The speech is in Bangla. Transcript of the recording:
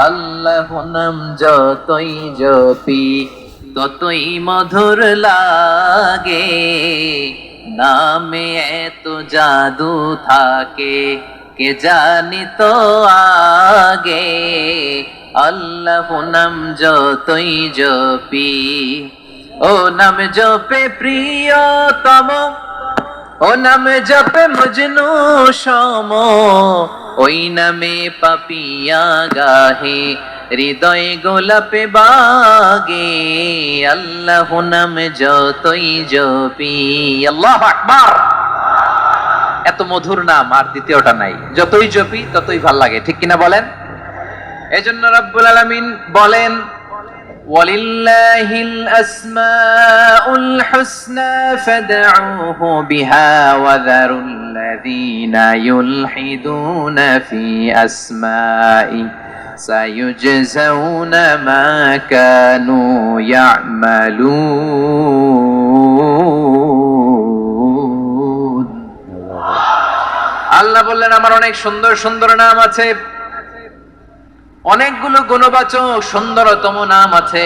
আল্লাহ নাম যতই জপি ততই মধুর লাগে, নামে এত জাদু থাকে কে জানি তো আগে। আল্লাহ নাম যতই জপি, ও নাম জপে প্রিয়তম, ও নামে জপে মজনু সম, ওই নামে পাপিয়া গাহে হৃদয় গোলাপে বাগে। আল্লাহ নাম যতই জপি, আল্লাহু আকবার। এত মধুর নাম আর দ্বিতীয়টা নাই, যতই জপি ততই ভাল লাগে, ঠিক কিনা বলেন? এজন্য রব্বুল আলামিন বলেন, ওয়ালিল্লাহিল আসমাউল হুসনা ফাদউহু বিহা ওয়া যারুল্লাযীনা ইউলহিদুনা ফি আসমাই সায়ুজজাউনা মা কানু ইয়ামালুন। আল্লাহ বললেন, আমার অনেক সুন্দর সুন্দর নাম আছে, অনেকগুলো গুণবাচক সুন্দরতম নাম আছে।